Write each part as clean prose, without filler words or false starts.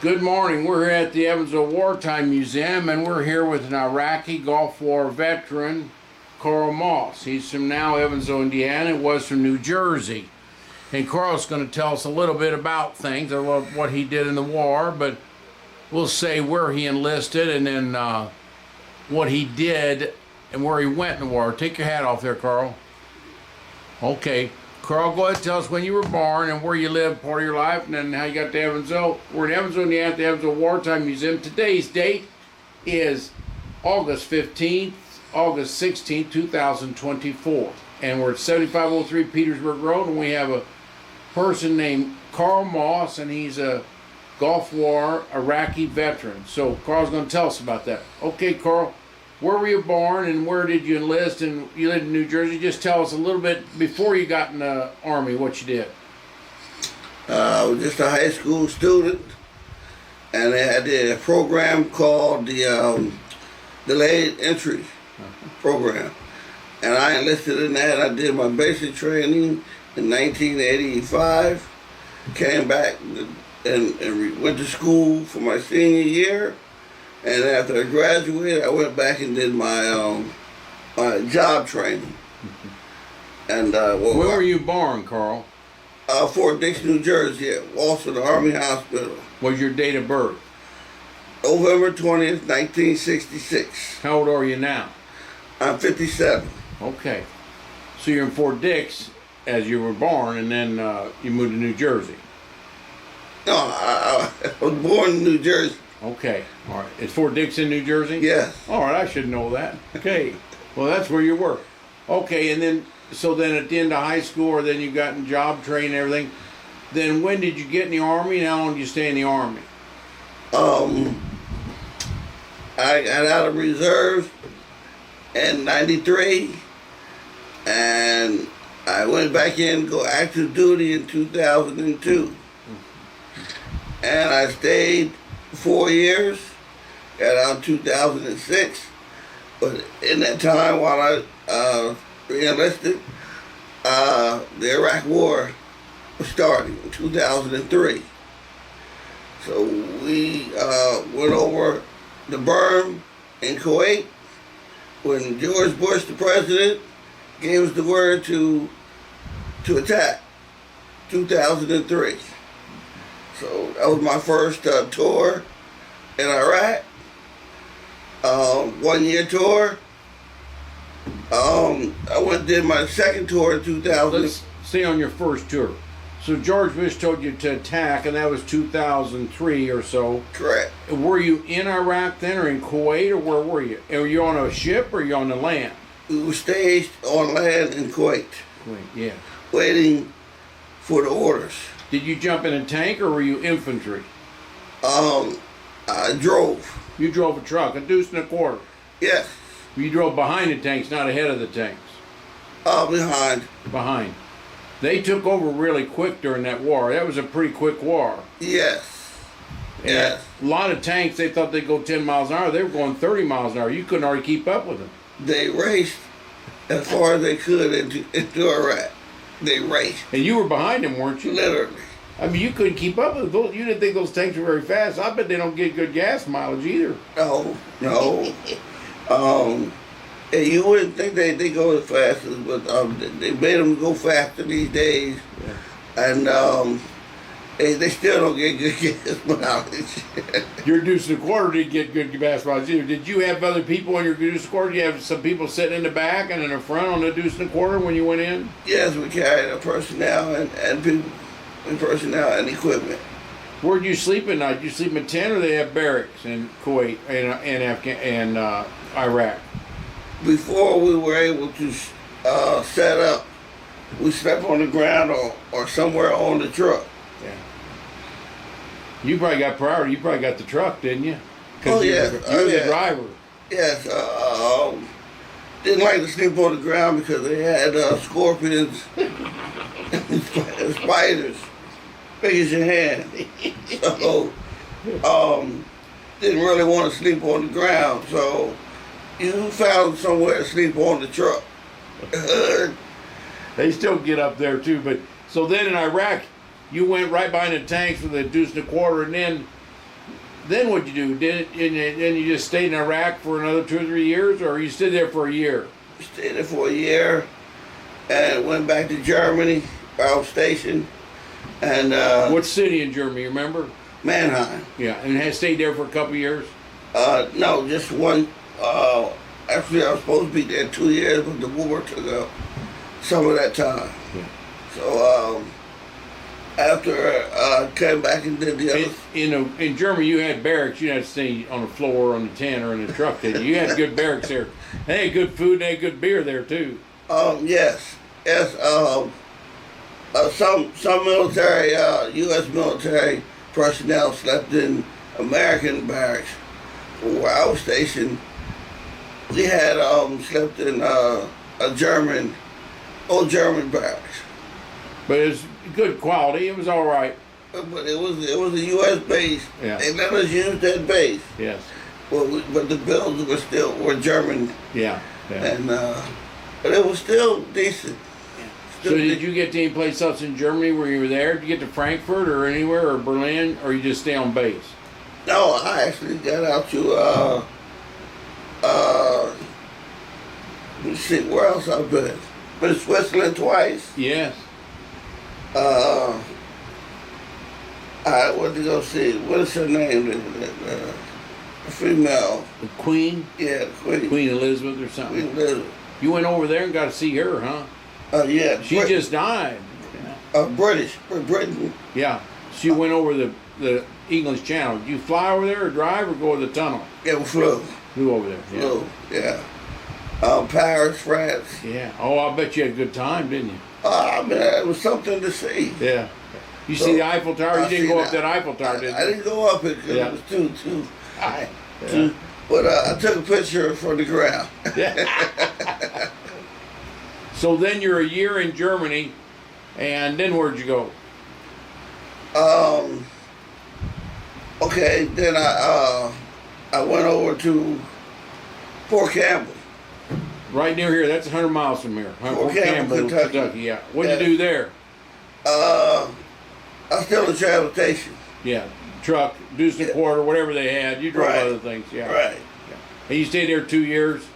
Good morning. We're here at the Evansville Wartime Museum, and we're here with an Iraqi Gulf War veteran, Carl Moss. He's from now Evansville, Indiana. Was from New Jersey. And Carl's going to tell us a little bit about things, what he did in the war, but we'll say where he enlisted and then what he did and where he went in the war. Take your hat off there, Carl. Okay. Carl, go ahead and tell us when you were born and where you lived part of your life, and then how you got to Evansville. We're in Evansville, Indiana, at the Evansville Wartime Museum. Today's date is August 15th, August 16th, 2024. And we're at 7503 Petersburg Road, and we have a person named Carl Moss, and he's a Gulf War Iraqi veteran. So Carl's going to tell us about that. Okay, Carl. Where were you born and where did you enlist? And you lived in New Jersey. Just tell us a little bit before you got in the Army, what you did. I was just a high school student, and I did a program called the Delayed Entry Program. And I enlisted in that. I did my basic training in 1985, came back and went to school for my senior year. And after I graduated, I went back and did my my job training. And where were you born, Carl? Fort Dix, New Jersey, at Walsall Army Hospital. What's your date of birth? November 20th, 1966. How old are you now? I'm 57. Okay. So you're in Fort Dix as you were born, and then you moved to New Jersey. No, I was born in New Jersey. Okay, all right. Is Fort Dix in New Jersey? Yes. All right, I should know that. Okay, well, that's where you were. Okay, and then, so then at the end of high school, or then you got in job training and everything, then when did you get in the Army, and how long did you stay in the Army? I got out of reserve in 93, and I went back in to go active duty in 2002. And I stayed 4 years, got out in 2006, but in that time while I re-enlisted, the Iraq War was starting in 2003. So we went over the berm in Kuwait when George Bush, the president, gave us the word to attack, 2003. So that was my first tour in Iraq, 1 year tour. I went and did my second tour in 2000. Let's stay on your first tour. So George Bush told you to attack, and that was 2003 or so. Correct. Were you in Iraq then, or in Kuwait, or where were you? And were you on a ship, or were you on the land? We were staged on land in Kuwait. Kuwait, yeah. Waiting for the orders. Did you jump in a tank, or were you infantry? I drove. You drove a truck, a deuce and a quarter. Yes. You drove behind the tanks, not ahead of the tanks. Behind. Behind. They took over really quick during that war. That was a pretty quick war. Yes. And Yes. a lot of tanks, they thought they'd go 10 miles an hour. They were going 30 miles an hour. You couldn't already keep up with them. They raced as far as they could into Iraq. They raced. And you were behind them, weren't you? Literally. I mean, you couldn't keep up with those. You didn't think those tanks were very fast. I bet they don't get good gas mileage either. No. And you wouldn't think they go as fast as, but they made them go faster these days. Yeah. And they still don't get good gas mileage. Your deuce and a quarter didn't get good gas mileage either. Did you have other people on your deuce and a quarter? Did you have some people sitting in the back and in the front on the deuce and a quarter when you went in? Yes, we carried personnel and people, and personnel and equipment. Where'd you sleep at night? Did you sleep in a tent, or they have barracks in Kuwait and Iraq? Before we were able to set up, we slept on the ground or somewhere on the truck. Yeah. You probably got priority. You probably got the truck, didn't you? Oh, yeah. You were the driver. Yes. Didn't like to sleep on the ground because they had scorpions and spiders big as your hand. So, didn't really want to sleep on the ground. So, you found somewhere to sleep on the truck. They still get up there too, but so then in Iraq, you went right behind the tanks with a deuce and a quarter, and then then what'd you do? And you just stayed in Iraq for another 2 or 3 years, or you stayed there for a year? Stayed there for a year and went back to Germany, where I was stationed. And What city in Germany, you remember? Mannheim. Yeah, and had stayed there for a couple of years? No, just one. Actually, I was supposed to be there 2 years, but the war took up some of that time. Yeah. So after I came back and did the other. In Germany, you had barracks. You didn't have to stay on the floor, on the tent, or in the truck, did you? You had good barracks there. They had good food and they had good beer there, too. Yes. Some military, U.S. military personnel slept in American barracks. Where I was stationed, we had slept in a old German barracks. But it was good quality. It was all right. But it was a U.S. base. Yeah. They let us use that base. Yes. But the buildings were German. Yeah. Yeah. And but it was still decent. So did you get to any place else in Germany where you were there? Did you get to Frankfurt or anywhere, or Berlin, or you just stay on base? No, I actually got out to let's see, where else I've been? Been to Switzerland twice. Yes. I went to go see, what is her name? The female. The Queen? Yeah, the Queen. Queen Elizabeth or something? Queen Elizabeth. You went over there and got to see her, huh? Yeah. She just died. British, Britain. Yeah. She went over the English Channel. Did you fly over there or drive or go over the tunnel? Yeah, we flew. Flew over there. Yeah. Flew, yeah. Paris, France. Yeah. Oh, I bet you had a good time, didn't you? I mean, it was something to see. Yeah. You see the Eiffel Tower? You didn't go up that Eiffel Tower, did you? I didn't go up it because it was too high. Yeah. But I took a picture from the ground. So then you're a year in Germany, and then where'd you go? Okay, then I went over to Fort Campbell. Right near here. That's 100 miles from here. Fort Campbell, Kentucky. Yeah. What'd you do there? I was still in transportation. Yeah. Truck, deuce and a quarter, whatever they had. You drove Right. other things. Yeah. Right. Yeah. And you stayed there 2 years?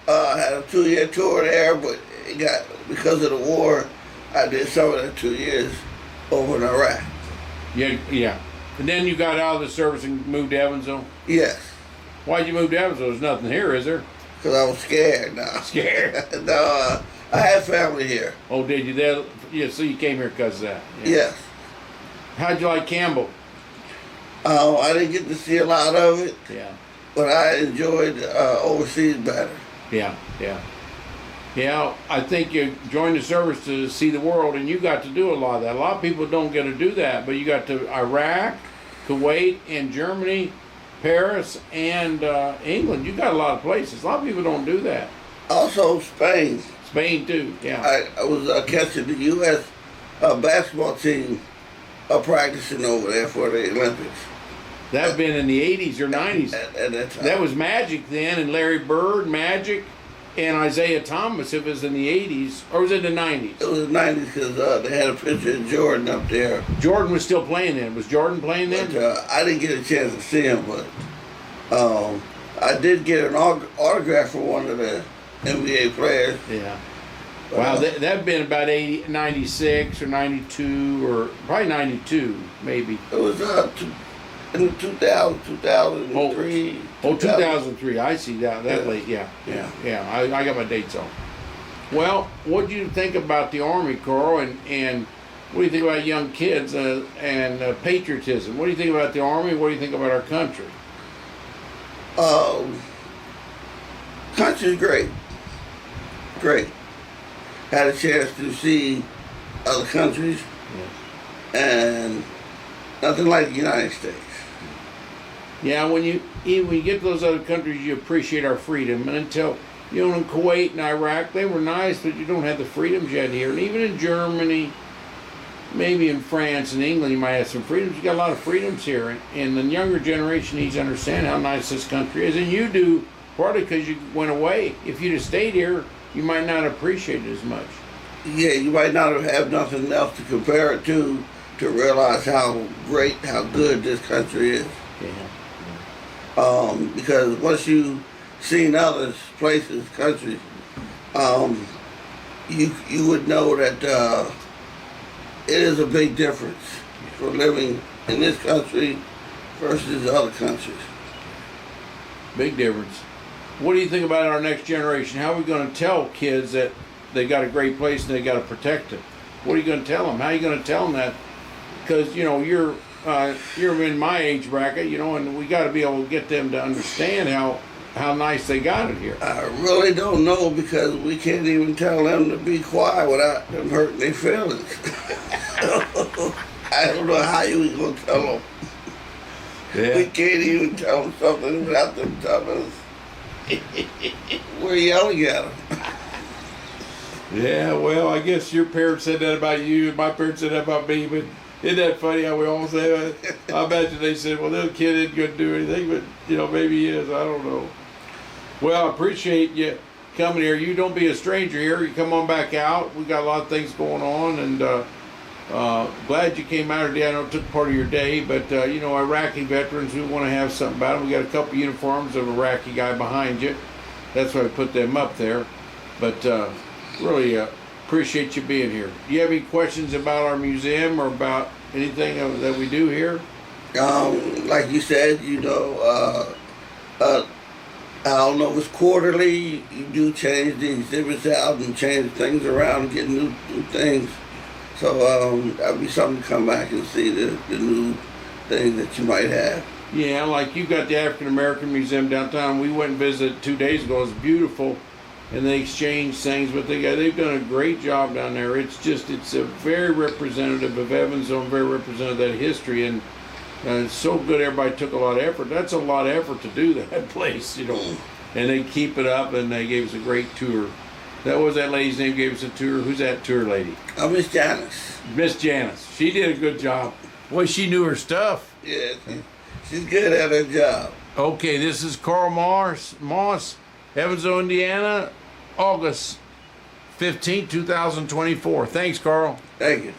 I had a 2-year tour there, but it got, because of the war, I did some of that 2 years over in Iraq. Yeah. Yeah. And then you got out of the service and moved to Evansville? Yes. Why'd you move to Evansville? There's nothing here, is there? Because I was scared now. Scared? No, I had family here. Oh, did you? Yeah, so you came here because of that? Yeah. Yes. How'd you like Campbell? I didn't get to see a lot of it, Yeah. but I enjoyed overseas better. Yeah, yeah. Yeah, I think you joined the service to see the world, and you got to do a lot of that. A lot of people don't get to do that, but you got to Iraq, Kuwait, and Germany, Paris, and England. You got a lot of places. A lot of people don't do that. Also, Spain. Spain, too, yeah. I was catching the U.S. Basketball team practicing over there for the Olympics. That's been in the 80s or 90s. At that time. That was Magic then, and Larry Bird, Magic, and Isaiah Thomas. It was in the 80s, or was it the 90s? It was the 90s because they had a picture of Jordan up there. Jordan was still playing then. Was Jordan playing then? But, I didn't get a chance to see him, but I did get an autograph from one of the NBA players. Yeah. Wow, that'd been about 96 or 92, or probably 92, maybe. It was in the 2003. Oh, 2003. I see that late. Yeah. I got my dates on. Well, what do you think about the Army, Carl? And what do you think about young kids and patriotism? What do you think about the Army? What do you think about our country? Country's great. Great. Had a chance to see other countries, and nothing like the United States. Yeah, when you get to those other countries, you appreciate our freedom. And until, in Kuwait and Iraq, they were nice, but you don't have the freedoms you had here. And even in Germany, maybe in France and England, you might have some freedoms. You got a lot of freedoms here. And the younger generation needs to understand how nice this country is. And you do, partly because you went away. If you'd have stayed here, you might not appreciate it as much. Yeah, you might not have nothing else to compare it to realize how great, how good this country is. Yeah. Because once you seen others, places, countries, you would know that it is a big difference for living in this country versus other countries. Big difference. What do you think about our next generation? How are we going to tell kids that they got a great place and they got to protect it? What are you going to tell them? How are you going to tell them that? Because you're in my age bracket, and we got to be able to get them to understand how nice they got it here. I really don't know, because we can't even tell them to be quiet without them hurting their feelings. I don't know how you going to tell them. Yeah. We can't even tell them something without them telling us. We're yelling at them. Yeah, well, I guess your parents said that about you, and my parents said that about me, but isn't that funny how we all say that? I imagine they said, well, this kid isn't going to do anything, but, maybe he is. I don't know. Well, I appreciate you coming here. You don't be a stranger here. You come on back out. We got a lot of things going on, and glad you came out today. I know it took part of your day, but, Iraqi veterans, we want to have something about them. We got a couple uniforms of an Iraqi guy behind you. That's why we put them up there. But really appreciate you being here. Do you have any questions about our museum or about anything that we do here? Like you said, I don't know if it's quarterly. You do change the exhibits out and change things around and get new things. So that'd be something to come back and see the new things that you might have. Yeah, like you got the African American Museum downtown. We went and visited 2 days ago. It's beautiful, and they exchange things. But they've done a great job down there. It's a very representative of Evansville, very representative of that history, and it's so good. Everybody took a lot of effort. That's a lot of effort to do that place, And they keep it up, and they gave us a great tour. That was that lady's name. Gave us a tour. Who's that tour lady? Miss Janice. Miss Janice. She did a good job. Boy, she knew her stuff. Yeah, she's good at her job. Okay, this is Carl Moss, Evansville, Indiana, August 15, 2024. Thanks, Carl. Thank you.